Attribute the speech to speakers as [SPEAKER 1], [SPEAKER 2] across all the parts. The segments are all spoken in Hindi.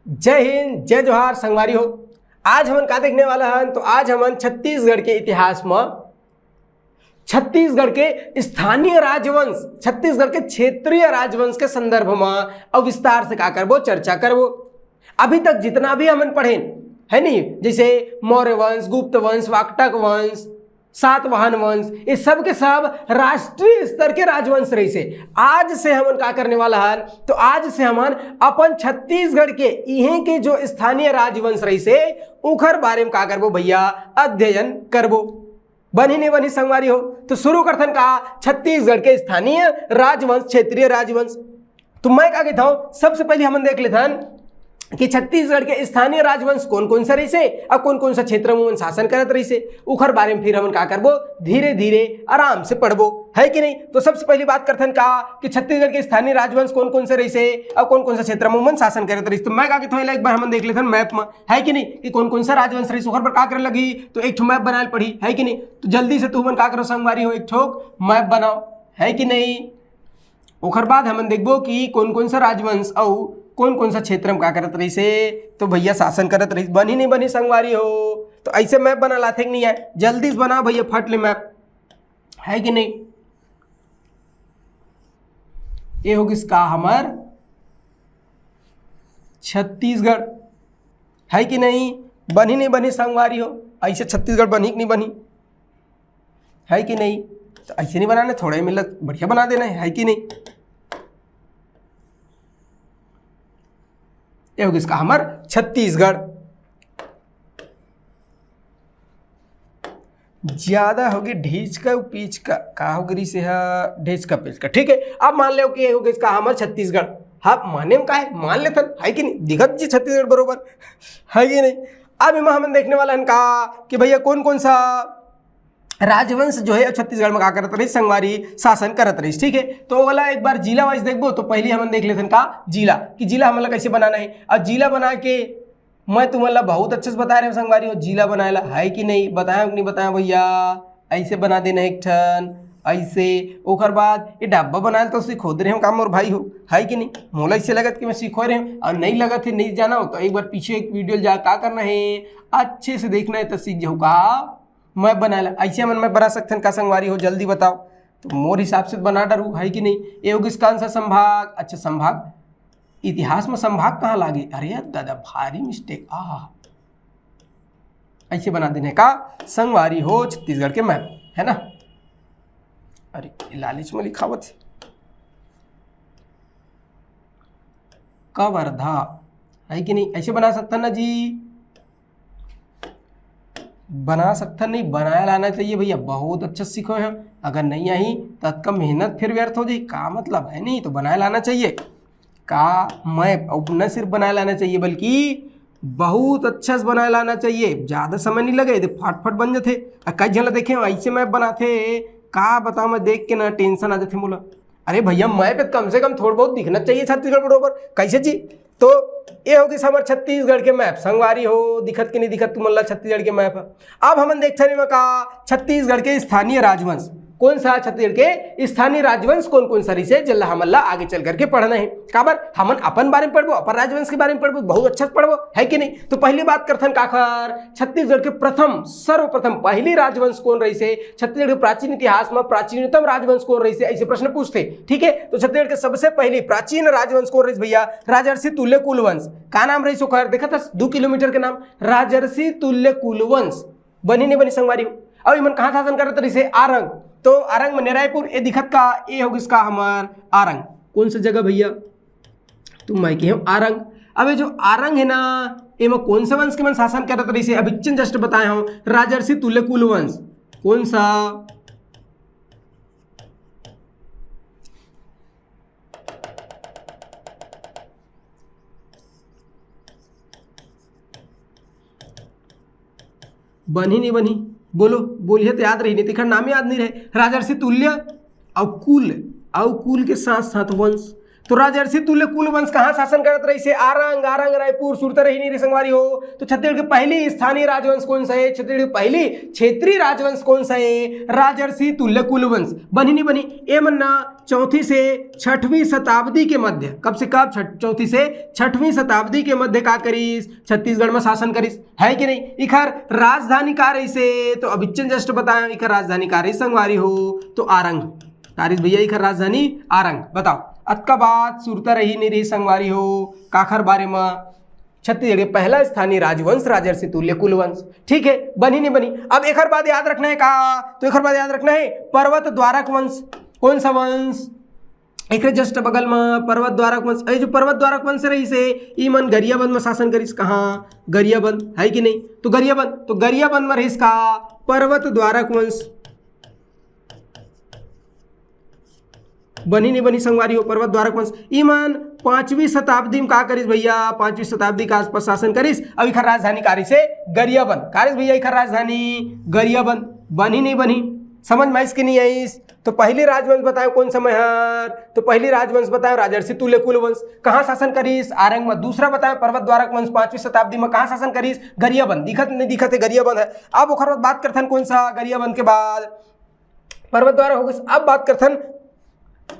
[SPEAKER 1] जय हिंद, जय जोहार संगवारी हो। आज हमन का देखने वाला हन, तो आज हमन छत्तीसगढ़ के इतिहास में छत्तीसगढ़ के स्थानीय राजवंश, छत्तीसगढ़ के क्षेत्रीय राजवंश के संदर्भ में अब विस्तार से का करबो, चर्चा करबो। अभी तक जितना भी हमन पढ़े है नहीं, जैसे मौर्य वंश, गुप्त वंश, वाकटक वंश, सातवाहन वंश, ये सब के सब राष्ट्रीय स्तर के राजवंश रही से। आज से हमन का करने वाला है, तो आज से हमन अपन छत्तीसगढ़ के इहे के जो स्थानीय राजवंश रही से उखर बारे में का करबो भैया, अध्ययन करबो। बनी नहीं बनी संगवारी हो, तो शुरू करथन का छत्तीसगढ़ के स्थानीय राजवंश, क्षेत्रीय राजवंश। तो मैं का कहता हूं, सबसे पहले हमन देख लेथन कि छत्तीसगढ़ के स्थानीय राजवंश कौन कौन सा रही से और कौन कौन सा क्षेत्र में शासन करत रही से, उखर बारे में फिर हमन का करबो, धीरे धीरे आराम से पढ़बो, है कि नहीं। तो सबसे पहली बात करथन का कि छत्तीसगढ़ के स्थानीय राजवंश कौन कौन से रही से और कौन कौन सा क्षेत्र में शासन करत रही। तो मैं का कहता हूं, एक बार हमन देख लेथन मैप में, है कि नहीं, कि कौन कौन सा राजवंश रही, उखर पर का करे लगी, तो एक ठो मैप बनाए पड़ी, है कि नहीं। तो जल्दी से तू मन का करो संगवारी हो, एक ठो मैप बनाओ, है कि नहीं। उखर बाद हमन देखबो कि कौन कौन सा राजवंश और कौन कौन सा क्षेत्र में का करत रही से, तो भैया शासन करत रही। बनी नहीं बनी संगवारी हो, तो ऐसे मैप बना लाथे नहीं है, जल्दी से बना भैया, फट ले मैप, है कि नहीं। ये हो किसका, हमार छत्तीसगढ़, है कि नहीं। बनी नहीं बनी संगवारी हो, ऐसे छत्तीसगढ़ बनी कि नहीं बनी, है कि नहीं। तो ऐसे नहीं बनाने, थोड़े मिलत बढ़िया बना देना है कि नहीं। ये होगी इसका हमार छत्तीसगढ़। ज्यादा होगी ढीच का पीच का होगी से ढीच का पीच का, ठीक है। अब मान लो कि होगी इसका हमार छत्तीसगढ़। हाँ माने में का है, मान लेते है कि नहीं, दिखत जी छत्तीसगढ़ बरोबर, है कि नहीं। अब इमा हम देखने वाला है का कि भैया कौन कौन सा राजवंश जो है छत्तीसगढ़ में का करत रही, संगवारी शासन करत रही, ठीक है। तो वाला एक बार जिला वाइज देखबो, तो पहले हम देख लेते का जिला, कि जिला हमला कैसे बनाना है। और जिला बना के मैं तुम्हारा बहुत अच्छे से बता रहे हैं संगवारी हो, जिला बनाएला, है कि नहीं, बताया कि नहीं बताया भैया। ऐसे बना देना एक ठन, ऐसे ओखर बाद ये डब्बा बनाए तो सीखो दे रहे हम काम और भाई हो, है कि नहीं। मोला इससे लगत कि मैं सीखो रहे हूँ, और नहीं लगत है, नहीं जाना हो तो एक बार पीछे एक वीडियो जा का करना है, अच्छे से देखना है, तो सीख जाओ का मैं बनाएला। ऐसे मन मैं बना सकते हैं का संगवारी हो, जल्दी बताओ। तो मोर हिसाब से बना डरू, है कि नहीं। ये होगी कौन सा संभाग, अच्छा संभाग, इतिहास में संभाग कहाँ लागे, अरे दादा भारी मिस्टेक, ऐसे बना देने का संगवारी हो छत्तीसगढ़ के मैप, है ना। अरे लालिच में लिखावत कवर्धा, है कि नहीं। ऐसे बना सकता ना जी, बना सकता नहीं, बनाया लाना चाहिए भैया, बहुत अच्छा सीखो हैं। अगर नहीं आई तो का मेहनत फिर व्यर्थ हो जाए, का मतलब है नहीं, तो बनाया लाना चाहिए का मैप, और न सिर्फ बनाया लाना चाहिए बल्कि बहुत अच्छा से बनाया लाना चाहिए, ज़्यादा समय नहीं लगे, फटफट बन जाते। कई जन देखे ऐसे मैप बनाते, का बताओ, मैं देख के ना टेंशन आ जाते मोला। अरे भैया मैप कम से कम थोड़ा बहुत दिखना चाहिए छत्तीसगढ़ बरोबर, कैसे जी। तो ये होगी हमारे छत्तीसगढ़ के मैप, संगवारी हो, दिखत कि नहीं दिखत तुम्हारा छत्तीसगढ़ के मैप। अब हमन देखते हैं का छत्तीसगढ़ के स्थानीय राजवंश, कौन सा छत्तीसगढ़ के स्थानीय राजवंश कौन कौन सा रही से, जल्ला हमला आगे चल करके पढ़ना है। काबर हमन अपन बारे में पढ़बो, अपन राजवंश के बारे में पढ़बो, बहुत अच्छा से पढ़बो, है कि नहीं। तो पहली बात करथन काखर, छत्तीसगढ़ के प्रथम सर्वप्रथम पहली राजवंश कौन रही से, छत्तीसगढ़ के प्राचीन इतिहास में प्राचीनतम राजवंश कौन रही से, ऐसे प्रश्न पूछते, ठीक है। तो छत्तीसगढ़ के सबसे पहली प्राचीन राजवंश कौन रही भैया, राजर्षि तुल्य कुलवंश। का नाम रही सुखर, देखा था 2 किलोमीटर के नाम, राजर्षि तुल्य कुलवंश। बनी नहीं बनी संगवारी। अब इमन कहाँ शासन करत रही से, आरंग। तो आरंग में रायपुर, ये दिखत का ये होगी इसका हमार आरंग, कौन सा जगह भैया, तुम मैं के आरंग। अब ये जो आरंग है ना, ये में कौन सा वंश के मन शासन करत रही से, अभी जस्ट बताए हूँ, राजर्षि तुल्य कुलवंश। कौन सा, बनी नहीं बनी, बोलो बोलिए तो याद रही, नहीं तिखर नाम याद नहीं रहे। राजर्षि तुल्य और कुल के साथ साथ वंश, तो राजर्षि तुल्य कुलवंश कहाँ शासन करत रही से? आरंग, आरंग रायपुर सुरता रही नहीं रे संगवारी हो। तो छत्तीसगढ़ की पहली स्थानीय राजवंश कौन सा है? छत्तीसगढ़ की पहली क्षेत्रीय राजवंश कौन सा है? राजर्षि तुल्य कुलवंश। बनी नहीं बनी? ए मन्ना 4वीं से 6वीं शताब्दी के मध्य, कब से कब? 4वीं से 6वीं शताब्दी के मध्य का करीस? छत्तीसगढ़ में शासन करीस, है कि नहीं? इखर राजधानी का रही से? तो अभिचन जस्ट बताया, इखर राजधानी का रही संगवारी हो तो आरंग कारिस भैया, इखर राजधानी आरंग। बताओ अतका बात सुरता रही नहीं रही संगवारी हो काखर बारे में? छत्तीसगढ़ के पहला स्थानीय राजवंश राजर्षि तुल्य कुलवंश। ठीक है, बनी नहीं बनी? अब एक बात याद रखना है का, तो एक बात याद रखना है, पर्वत द्वारक वंश। कौन सा वंश? एक जस्ट बगल में पर्वत द्वारक वंश। जो पर्वत द्वारक वंश रही से ई मन गरियाबंद में शासन करिस। कहाँ? गरियाबंद, है कि नहीं? तो गरियाबंद में रहीस का पर्वत द्वारक वंश। बनी नहीं बनी संगवारी हो? पर्वत द्वारक वंश ईमान 5वीं शताब्दी में का करिस भैया? 5वीं शताब्दी का आसपास शासन करिस। अब इखर राजधानी कारिस से गरियाबंद। कारिस भैया इखर राजधानी गरियाबंद। बनी नहीं बनी? समझ में आइस कि नहीं आइस? तो पहली राजवंश बताओ कौन समय है? तो पहली राजवंश बताओ राजर्षि तुल्य कुलवंश। कहाँ शासन करिस? आरंग में। दूसरा बताओ पर्वत द्वारक वंश 5वीं शताब्दी में कहाँ शासन करिस? गरियाबंद। दिखत नहीं दिखत है? गरियाबंद है। अब ओखर बात करथन कौन सा? गरियाबंद के बाद पर्वत द्वारक हो गइस। अब बात करथन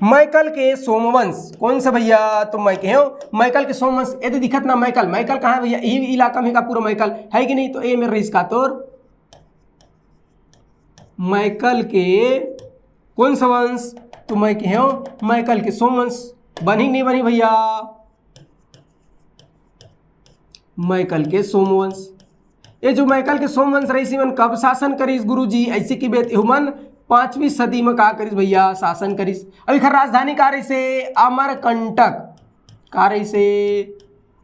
[SPEAKER 1] मैकल के सोमवंश। कौन सा भैया? तो मैं कहो मैकल के सोमवंश। यदि दिखत ना मैकल, मैकल कहाँ है भैया? यही इलाका में का पूरा मैकल, है कि नहीं? तो ये मेरे रईस का तोर मैकल के कौन सा वंश? तो मैं कहो मैकल के सोमवंश। बनी नहीं बनी भैया? मैकल के सोमवंश। ये जो मैकल के सोमवंश रही मन कब शासन करिस गुरुजी? ऐसे की बेत हुमन 5वीं सदी में का करिस भैया? शासन करिस। अब इखर राजधानी का रही से? अमरकंटक। का रही से?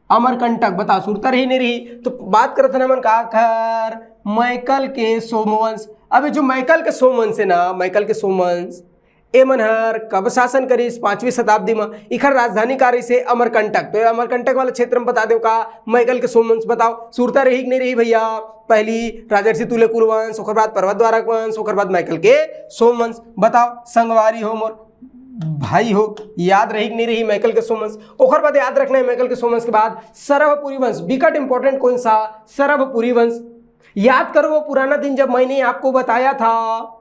[SPEAKER 1] अमरकंटक। बताओ सुरता रही नहीं रही? तो बात करते ना मन का खर मैकल के सोमवंश। अब जो मैकल के सोमवंश है ना, मैकल के सोमवंश ए मनहर कब शासन करिस? 5वीं शताब्दी में। इखर राजधानी का रही से? अमरकंटक। तो अमरकंटक वाला क्षेत्र में बता दो का मैकल के सोमवंश। बताओ सुरता रही कि नहीं रही भैया? पहली राजर्षि तुल्य कुलवंश, ओकर बाद पर्वत द्वारक वंश, ओकर बाद मैकल के सोमवंश। बताओ संगवारी हो मोर भाई हो, याद रही कि नहीं रही मैकल के सोमवंश? ओकर बाद याद रखना है मैकल के सोमवंश के बाद सरभपुरी वंश। विकट इंपॉर्टेंट कौन सा? सरभपुरी वंश। याद करो वो पुराना दिन जब मैंने आपको बताया था।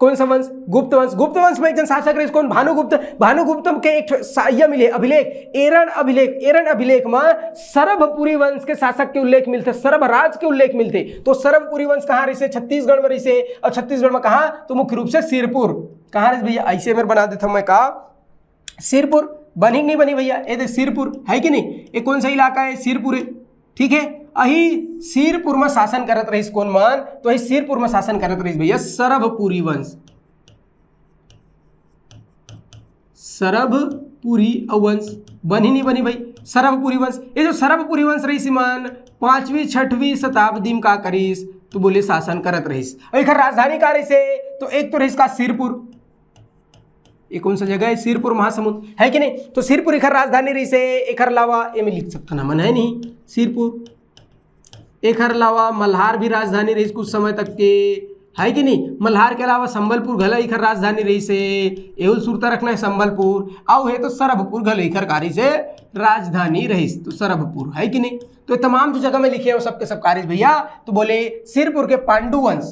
[SPEAKER 1] कौन सा वंश? गुप्त वंश। गुप्त वंश में एक जन शासक रहे कौन? भानुगुप्त। भानुगुप्त के एक यह मिले अभिलेख, एरण अभिलेख। एरण अभिलेख में सरभपुरी वंश के शासक के उल्लेख मिलते, सरभराज के उल्लेख मिलते। तो सरभपुरी वंश कहाँ रही से? छत्तीसगढ़ में रही से। और छत्तीसगढ़ में कहाँ? तो मुख्य रूप से सिरपुर। कहाँ रही भैया? ऐसे मेरे बना देता हूं मैं का सिरपुर। बनी नहीं बनी भैया? ये देख सिरपुर, है कि नहीं? ये कौन सा इलाका है? सिरपुर है। ठीक है, अही सिरपुर में शासन करत रहीस कौन मान? तो अही सिरपुर में शासन करत रहीस भैया सरभपुरी वंश। सरभपुरी वंश। बनी नहीं बनी भाई? सरभपुरी वंश। ये जो सरभपुरी वंश रहीस मान 5वीं 6वीं शताब्दी में का करीस? तो बोले शासन करत रहीस। एक राजधानी का रही से? तो एक तो रहीस का सिरपुर। ये कौन सा जगह है? सिरपुर महासमुंद, है कि नहीं? तो सिरपुर एक राजधानी रही से। एक अलावा ये में लिख सकता ना मन, है नहीं? सिरपुर। एक अलावा मल्हार भी राजधानी रही कुछ समय तक के, है कि नहीं? मल्हार के अलावा संबलपुर घला इखर राजधानी रही से। एहुल सुरता रखना है संबलपुर। आओ है तो सरभपुर घला इखर कारी से राजधानी रही, तो सरभपुर, है कि नहीं? तो तमाम जो जगह में लिखे हो सबके सब कारिस भैया। तो बोले सिरपुर के पांडु वंश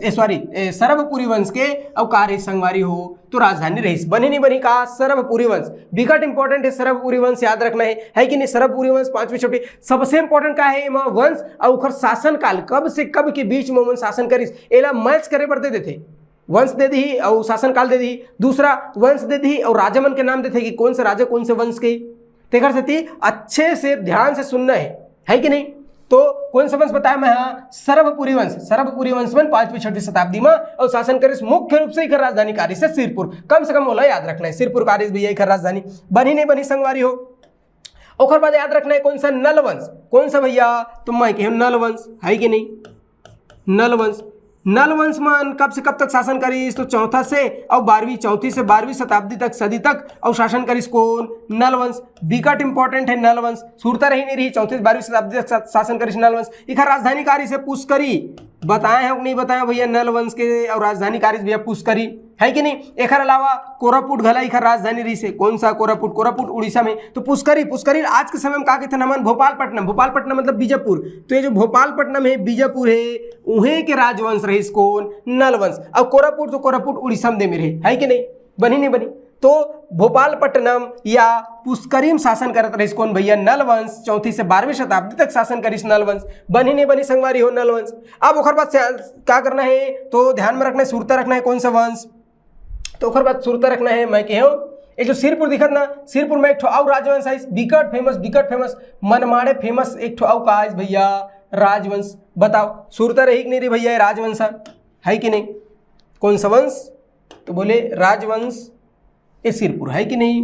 [SPEAKER 1] सरभपुरी वंश के अवकारी संगवारी हो तो राजधानी रही। बनी नहीं बनी का? सरभपुरी वंश। विकट इंपॉर्टेंट है सरभपुरी वंश, याद रखना है कि नहीं? सरभपुरी वंश 5वीं छठी सबसे इंपॉर्टेंट का है वंश और शासन काल कब से कब के बीच में शासन करिस एला मैच करे पड़ते देते। वंश दे दी और शासन काल दे दी, दूसरा वंश दे दी और राजमन के नाम देते कि कौन से राजा कौन से वंश के। तेकर से अच्छे से ध्यान से सुनना है कि नहीं? तो कौन सा वंश बताया मैं? हाँ, सरभपुरी वंश। सरभपुरी वंश में 5वीं 6वीं शताब्दी में और शासन करिस मुख्य रूप से इखर राजधानी कारिस से सिरपुर। कम से कम बोला याद रखना है सिरपुर कारिस भी इखर राजधानी। बनी नहीं बनी संगवारी हो? ओकर बाद याद रखना है कौन सा? नल वंश। कौन सा भैया? तो मैं कहूँ नल वंश, है कि नहीं? नल वंश। नल वंश में कब से कब तक शासन करिस? तो चौथी से 12वीं शताब्दी तक सदी तक और शासन करिस कौन? नल वंश। विकट इंपॉर्टेंट है नल वंश। सुरता रही नहीं रही 34 से 12वीं शताब्दी तक शासन करिस नल वंश। इखर राजधानी कारिस से पुष्करी। बताए हैं कि नहीं बताए भैया नल वंश के और राजधानी कारिस भैया पुष्करी है कि नहीं। एक अलावा कोरापुट घला इखर राजधानी रही से कौन सा कोरापुट, कोरापुट उड़ीसा में। तो पुष्करी, पुष्करी आज के समय में का कहते हैं नमन भोपालपट्टनम, भोपालपट्टनम मतलब बीजापुर। तो ये जो भोपालपट्टनम है बीजापुर है उहे के राजवंश रही कौन नल वंश। अब कोरापुट तो कोरापुट उड़ीसा में दे में रहे है कि नहीं, बनी नहीं बनी। तो भोपालपट्टनम या पुष्करी में शासन करत रही कौन भैया नल वंश। 4वीं से 12वीं शताब्दी तक शासन करिस नल वंश। बनी नहीं बनी संगवारी हो नल वंश। अब ओखर बाद क्या करना है तो ध्यान में रखना है, सुरता रखना है कौन सा वंश। तो ओखर बाद सुरता रखना है मैं कहो ये जो सिरपुर दिखत ना, सिरपुर में एक ठो और राजवंश है बिकट फेमस मनमाड़े फेमस एक ठो और का भैया राजवंश। बताओ सुरता रही कि नहीं रही भैया राजवंश है कि नहीं। कौन सा वंश तो बोले राजवंश ये सिरपुर है कि नहीं।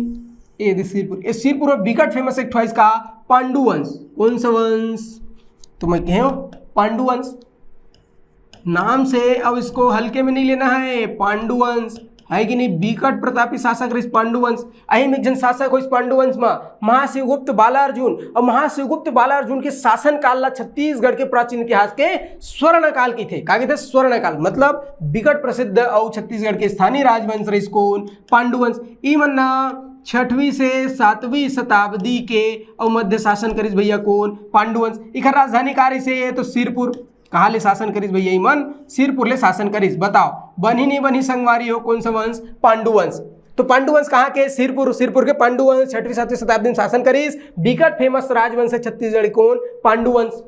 [SPEAKER 1] ये सिरपुर, ये सिरपुर में बिकट फेमस एक ठो इसका पांडु वंश। कौन सा वंश तो मैं कहो पांडु वंश नाम से। अब इसको हल्के में नहीं लेना है, पांडु वंश है कि नहीं। बिकट प्रतापी शासक रही पांडु वंश। अहिम एक जन शासक हो इस पांडु वंश में महाशिवगुप्त बालार्जुन। और महाशिवगुप्त बालार्जुन के शासन काल ला छत्तीसगढ़ के प्राचीन इतिहास के स्वर्ण काल की थे। क्या कहते स्वर्ण काल मतलब बिकट प्रसिद्ध और छत्तीसगढ़ के स्थानीय राजवंश रही कौन पांडु वंश। ई मन्ना 6वीं से 7वीं शताब्दी के और मध्य शासन करिस भैया कौन पांडु वंश। इखर राजधानी कार्य से तो सिरपुर। कहाँ ले शासन करिस भैया ईमन सिरपुर ले शासन करिस। बताओ बनी नहीं बनी संगवारी हो कौन सा वंश पांडु वंश। तो पांडु वंश कहाँ के सिरपुर, सिरपुर के पांडु वंश 6वीं 7वीं शताब्दी में शासन करिस। बिकट फेमस राजवंश है छत्तीसगढ़ कौन पांडु वंश।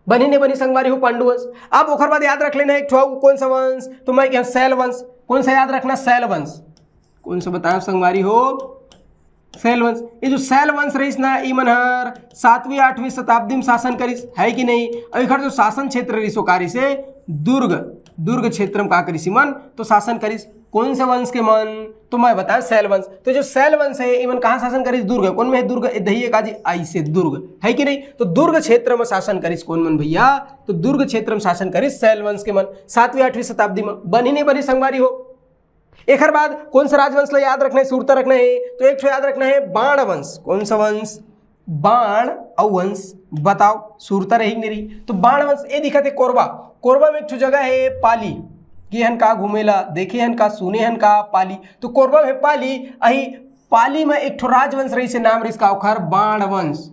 [SPEAKER 1] बनी नहीं बनी संगवारी हो पांडु वंश। अब ओखर बाद याद रख लेना एक कौन सा वंश तो मैं क्या शैल वंश। कौन सा याद रखना शैल वंश। कौन सा बताओ संगवारी हो शैल वंश। ये जो शैल वंश रही ना ई मनहर 7वीं 8वीं शताब्दी में शासन करिस है कि नहीं। और इखर जो शासन क्षेत्र रही सो कारी से दुर्ग, दुर्ग क्षेत्र में का करिस मन तो शासन करिस कौन सा वंश के मन तो मैं बताया शैल वंश। तो जो शैल वंश है इमन कहाँ शासन करिस दुर्ग। कौन में है दुर्ग दही का जी आई से दुर्ग है कि नहीं। तो दुर्ग क्षेत्र में शासन करिस कौन मन भैया तो दुर्ग क्षेत्र में शासन करिस शैल वंश के मन 7वीं 8वीं शताब्दी में। बनी नहीं बनी संगवारी हो। एक बाद कौन सा राजवंश याद रखना है सुरता रखना है तो एक याद रखना है बाण वंश। कौन सा वंश बाण और वंश। बताओ सुरता रही नहीं रही। तो बाण वंश ये दिखा थे कोरबा, कोरबा में एक जगह है पाली ये हन का घूमेला देखे हन का सुने हन का पाली। तो कोरबा में पाली अही पाली में एक राजवंश रही से नाम रही का बाण वंश।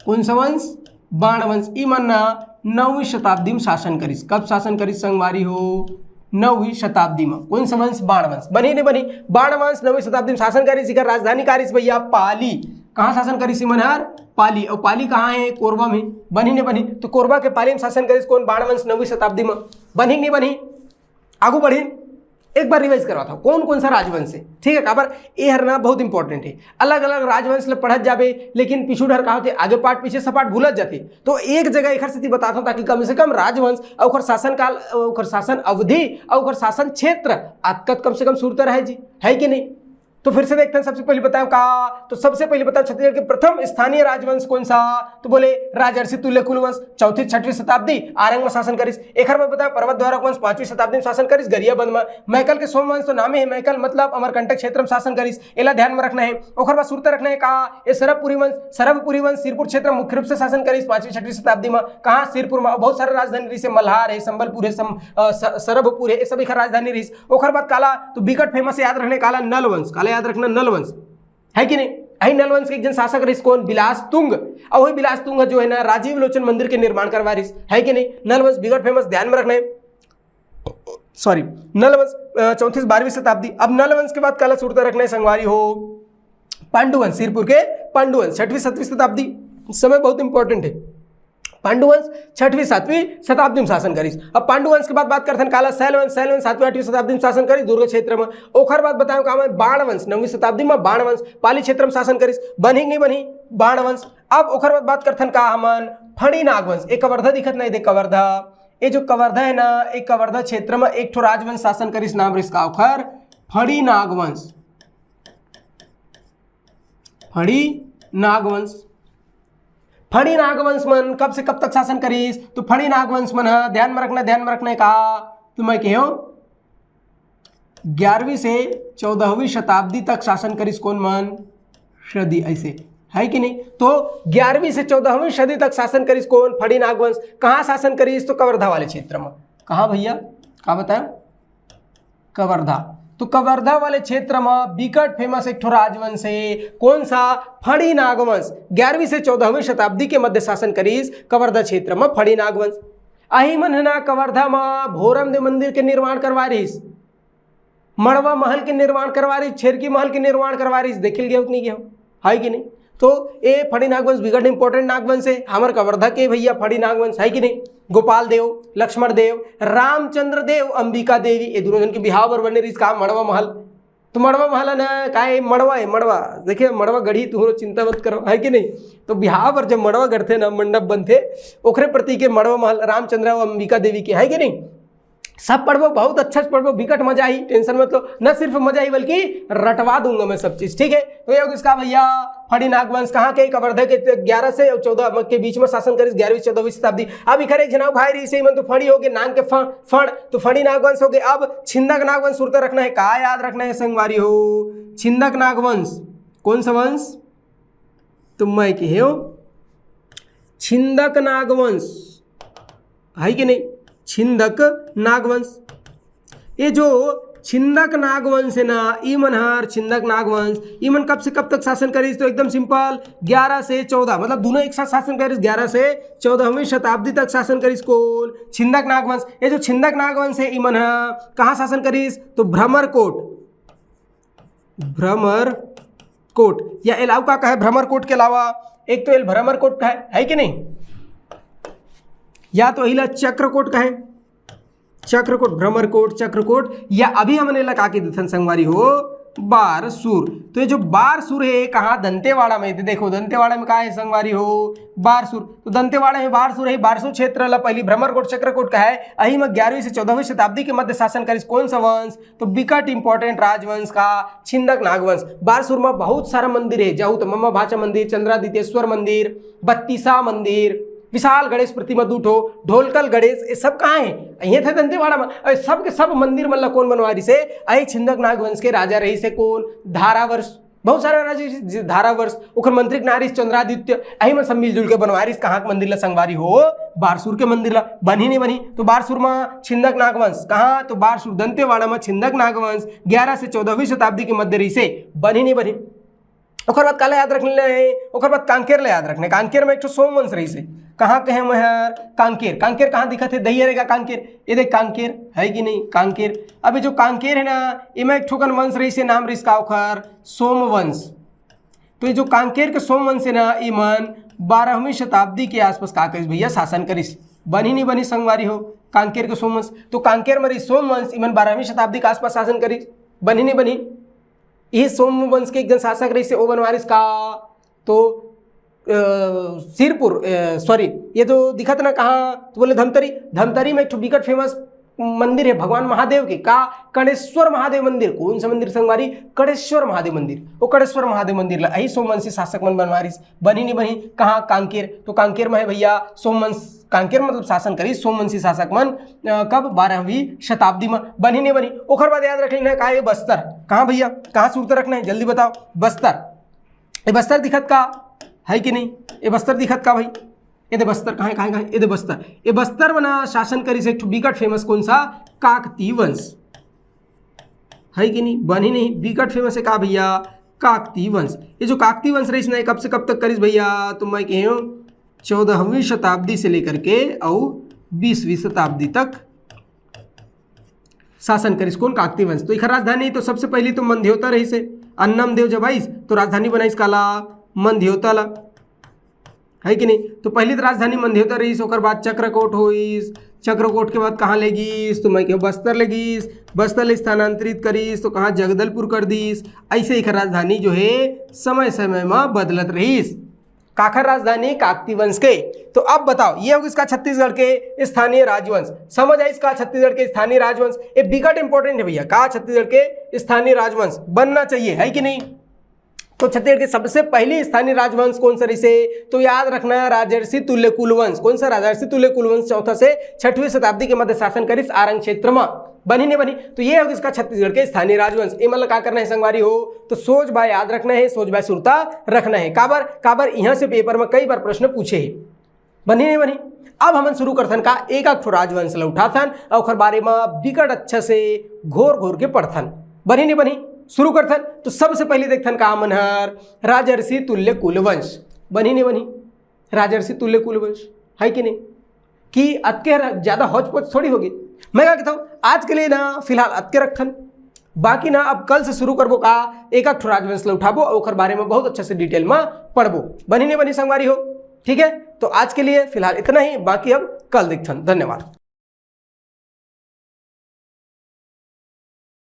[SPEAKER 1] कौन सा वंश बाण वंश। ई मन्ना 9वीं शताब्दी में शासन करिस। कब शासन करिस संगवारी हो 9वीं शताब्दी में। कौन सा वंश बाण वंश। बनी नहीं बनी बाण वंश 9वीं शताब्दी में शासन करिस। इकर राजधानी कारिस भैया पाली। कहाँ शासन करिस मनहर पाली। और पाली कहाँ है कोरबा में। बनी नहीं बनी तो कोरबा के पाली में शासन करिस कौन बाण वंश 9वीं शताब्दी में। बनी नहीं बनी आगू बढ़ी एक बार रिवाइज करवा था कौन कौन सा राजवंश है ठीक है। काबर ये हरना बहुत इंपॉर्टेंट है। अलग अलग राजवंश ले पढ़त जाबे लेकिन पिछू डर का होते आगे पार्ट पीछे सब पार्ट भूलत जाते। तो एक जगह एक स्थिति बताता हूँ ताकि कम से कम राजवंश और शासन काल और शासन अवधि और शासन क्षेत्र आत्कत कम से कम सुरता रहे जी है कि नहीं। तो फिर से देखते हैं सबसे पहले बताओ का तो सबसे पहले बताओ छत्तीसगढ़ के प्रथम स्थानीय राजवंश कौन सा तो बोले राजर्षि तुल्य कुलवंश 4वीं 6वीं शताब्दी आरंग में शासन करिस। एक में बताओ पर्वत द्वारक वंश 5वीं शताब्दी में शासन करिस गरियाबंद में। मैकल के सोमवंश तो नाम है मैकल मतलब अमरकंटक क्षेत्र में शासन करिस। एला ध्यान में रखना है। ओखर बाद सुरता रखना है कहा ये सरभपुरी वंश सिरपुर क्षेत्र में मुख्य रूप से शासन करिस 5वीं 6वीं शताब्दी में। कहाँ सिरपुर में बहुत सारे राजधानी रही मल्हार है संबलपुर है सरभपुर है ये सब राजधानी रही। ओखर बाद काला तो बिकट फेमस याद रखने काला नल वंश। काला याद रखना नल वंश है कि नहीं। अही नल वंश के एक जन शासक रही कौन बिलास तुंग। और वही बिलास तुंग जो है ना राजीव लोचन मंदिर के निर्माण करवा रही है कि नहीं। नल वंश बिकट फेमस ध्यान में रखना है सॉरी नल वंश 34 12वीं शताब्दी। अब नल वंश के बाद काला सुरता रखना है संगवारी हो पांडुवंश सिरपुर के पांडुवंश 6वीं 7वीं शताब्दी समय बहुत इंपॉर्टेंट है। पांडुवंश 6वीं 7वीं शताब्दी में शासन करिस। अब पांडुवंश के बाद बात करते हैं काला शैलवंश 7वीं 8वीं शताब्दी में शासन करिस दुर्ग क्षेत्र में। ओखर बाद बताओ का मैं बाणवंश 9वीं शताब्दी में बाणवंश पाली क्षेत्र में शासन करिस। बनी नहीं बनी बाणवंश। अब ओखर बाद बात करते हैं का हमन फणी नागवंश। एक कवर्धा दिखत नहीं दे कवर्धा ये जो कवर्धा है ना एक कवर्धा क्षेत्र में एक ठो राजवंश शासन करिस नाम रही का ओखर फणी नागवंश। फणी नागवंश फणी नागवंश मन कब से कब तक शासन करिस तो फणी नागवंश मन ध्यान में रखना कहा तो मैं कहो 11वीं से 14वीं शताब्दी तक शासन करिस कौन मन सदी ऐसे है कि नहीं। तो 11वीं से 14वीं सदी तक शासन करीस कौन, फड़ी नागवंश। कहाँ शासन करीस, तो कवर्धा वाले क्षेत्र में। कहाँ भैया, कहाँ बताया, कवर्धा। तो कवर्धा वाले क्षेत्र में बिकट फेमस एक ठो राजवंश है, कौन सा, फड़ी नागवंश। 11वीं से 14वीं शताब्दी के मध्य शासन करीस कवर्धा क्षेत्र में फड़ी नागवंश। अही मन है ना कवर्धा में भोरम देव मंदिर के निर्माण करवा रहीस, मड़वा महल के निर्माण करवा रही, छेरकी महल के निर्माण करवा रही, देखिल गया उतनी गया है कि नहीं। तो ये फड़ी नागवंश बिकट इंपॉर्टेंट नागवंश है हमारे कवर्धा के भैया, फड़ी नागवंश है कि नहीं। गोपाल देव, लक्ष्मण देव, रामचंद्र देव, अंबिका देवी, ये दोनों जन के बिहाव और बने रही का मड़वा महल। तो मड़वा महल है ना, का है, मड़वा है, मड़वा देखिए, मड़वा गढ़ी तुहरो चिंता मत करो, है कि नहीं। तो बिहाव पर जब मड़वा गढ़ते ना, मंडप बनते, ओखरे प्रतीक के मड़वा महल रामचंद्र और अंबिका देवी के, है कि नहीं। सब पढ़ो, बहुत अच्छा से पढ़ो, बिकट मजा आई, टेंशन मत लो, न सिर्फ मजा आई बल्कि रटवा दूंगा मैं सब चीज, ठीक है। तो ये किसका भैया, फड़ी नागवंश। कहाँ के, कवर्धा के 11 से 14 के बीच में शासन करी, 11वीं 14वीं शताब्दी। अब इखरे जनाब भाई रही से मन तो फड़ी हो गए, नांग के फड़, तो फड़ी नागवंश हो गए। अब छिंदक नागवंश सुरता रखना है, कहा याद रखना है संगवारी हो, छिंदक नागवंश। कौन सा वंश, तुम मैं के हो, छिंदक नागवंश, है कि नहीं, छिंदक नागवंश। ये जो छिंदक नागवंश है ना, ईमन हर छिंदक नागवंश, ईमन कब से कब तक शासन करीस, तो एकदम सिंपल 11 से 14, मतलब दोनों एक साथ शासन करीस, 11 से 14वीं शताब्दी तक शासन करीस कौन, छिंदक नागवंश। ये जो छिंदक नागवंश है ईमन कहाँ शासन करीस, तो भ्रमरकोट, भ्रमरकोट या अलावा का कहे, भ्रमरकोट के अलावा एक तो एल भ्रमरकोट का है कि नहीं, या तो हिला चक्रकोट का है, चक्रकोट, भ्रमरकोट, चक्रकोट, या अभी हमने लगा के दिथन संगवारी हो बारसूर। तो ये जो बारसूर है कहाँ, दंतेवाड़ा में। देखो दंतेवाड़ा में कहा है संगवारी हो बारसूर, तो दंतेवाड़ा में बारसूर है, बारसूर क्षेत्र ला पहली भ्रमरकोट चक्रकोट का है। अही में 11वीं से 14वीं शताब्दी के मध्य शासन करी कौन सा वंश, तो बिकट इंपॉर्टेंट राजवंश का छिंदक नागवंश। बारसूर में बहुत सारा मंदिर है, जाऊ तो मम्मा भाचा मंदिर, चंद्रादित्येश्वर मंदिर, बत्तीसा मंदिर, विशाल गणेश प्रतिमा दूठो, ढोलकल गणेश, ये सब कहाँ है, ये थे दंतेवाड़ा में। सब के सब मंदिर मतलब कौन बनवारी से, अहि छिंदक नागवंश के राजा रही से कौन, धारावर्ष, बहुत सारा राजा धारावर्ष, उखर मंत्री नारिस चंद्रादित्य, अहि में सब मिलजुल के बनवारिस कहाँ के मंदिर ला संगवारी हो, बारसूर के मंदिर ला। बनी नहीं बनी, तो बारसूर में छिंदक नागवंश कहाँ, तो बारसूर दंतेवाड़ा में छिंदक नागवंश 11 से 14वीं शताब्दी के मध्य रही से बनी नहीं बनी। ओकर बाद काला याद रखने है, ओकर बाद कांकेर ला याद रखने, कांकेर में एक तो सोमवंश रही से, कहाँ कहे महर, कांकेर। कांकेर कहाँ दिखा थे, दही रहेगा कांकेर, ये देख कांकेर है कि नहीं, कांकेर। अभी जो कांकेर है ना, इमें एक ठोकन वंश रही से, नाम रही का ओखर सोमवंश। तो ये जो कांकेर के सोमवंश है ना, इमन 12वीं शताब्दी के आसपास का करिस भैया शासन करिस, बनी नहीं बनी संगवारी हो कांकेर के सोमवंश। तो कांकेर में रही सोमवंश, इमन 12वीं शताब्दी के आसपास शासन करिस, बनी नहीं बनी। ये सोमवंश के एक जन शासक रही से ओ बनवारिस का, तो सिरपुर, सॉरी ये जो दिखत ना कहाँ, तो बोले धमतरी। धमतरी में एक बिकट फेमस मंदिर है भगवान महादेव के, का कणेश्वर महादेव मंदिर। कौन सा मंदिर संगवारी, कणेश्वर महादेव मंदिर। वो कणेश्वर महादेव मंदिर ला यही सोमवंशी शासक मन बनवारिस, बनी नहीं बनी। कहाँ, कांकेर। तो कांकेर में है भैया सोमवंश, कांकेर मतलब शासन करी सोमवंशी शासक मन कब, 12वीं शताब्दी में, बनी नहीं बनी। ओखर बाद याद रख लेना है, कहा ये बस्तर। कहाँ भैया, कहाँ सूरत रखना है, जल्दी बताओ। बस्तर, ये बस्तर दिखत का है कि नहीं, ये बस्तर दिखत का भाई, ये दे बस्तर कहाँ है, ये दे बस्तर। ये बस्तर बना शासन करी से एक बिकट फेमस कौन सा, काकतीय वंश, है कि नहीं, बनी नहीं, बिकट फेमस है का भैया, काकतीय वंश। ये जो काकतीय वंश रही ना, कब से कब तक करीस भैया, तो मैं कहूँ 14वीं शताब्दी से लेकर के और 20वीं शताब्दी तक शासन करीस कौन, काकतीय वंश। तो एक राजधानी, तो सबसे पहली तो मंध्योता रही से, अन्नम देव जब आईस तो राजधानी बनाईस काला, मंध्योता ला, है कि नहीं। तो पहली तो राजधानी मंध्योता रहीस, ओकर बाद चक्रकोट होइस, चक्रकोट के बाद कहाँ लेगीस, तो मैं क्यों बस्तर लेगीस, बस्तर ले स्थानांतरित करीस तो कहाँ जगदलपुर कर दीस। ऐसे एक राजधानी जो है समय समय में बदलत रहीस। काखर राजधानी काकतीय वंश के। तो अब बताओ, ये होगा इसका छत्तीसगढ़ के स्थानीय राजवंश। समझ आई इसका छत्तीसगढ़ के स्थानीय राजवंश, ये बिकट इंपॉर्टेंट है भैया, का छत्तीसगढ़ के स्थानीय राजवंश बनना चाहिए, है कि नहीं। तो छत्तीसगढ़ के सबसे पहले स्थानीय राजवंश कौन सा रही से, तो याद रखना राजर्षि तुल्यकुल वंश। कौन सा, राजर्षि तुल्यकुल वंश 4वीं से 6वीं शताब्दी के मध्य शासन करिस आरंग क्षेत्र में। बनी नहीं बनी। तो ये हो इसका छत्तीसगढ़ के स्थानीय राजवंश। ये मतलब क्या करना है संगवारी हो, तो सोच बाय याद रखना है, सोच बाय सुरता रखना है। काबर यहाँ से पेपर में कई बार प्रश्न पूछे है। बनी नहीं बनी। अब हम शुरू करथन का एक ठो राजवंश ला उठाथन और ओखर बारे में बिकट अच्छा से घोर घोर के पढ़थन। बनी नहीं बनी, शुरू करथन। तो सबसे पहले देखथन का मनहर राजर्षि तुल्य कुलवंश। बनी नहीं बनी, राजर्षि तुल्य कुलवंश है कि नहीं, कि अतके ज्यादा हौच पौच थोड़ी होगी। मैं क्या कहता हूँ आज के लिए ना फिलहाल अतके रखथन, बाकी ना अब कल से शुरू करबो का एक ठो राजवंश ला उठाबो और ओखर बारे में बहुत अच्छे से डिटेल में पढ़बो। बनी नहीं बनी संगवारी हो, ठीक है। तो आज के लिए फिलहाल इतना ही, बाकी अब कल देखथन। धन्यवाद।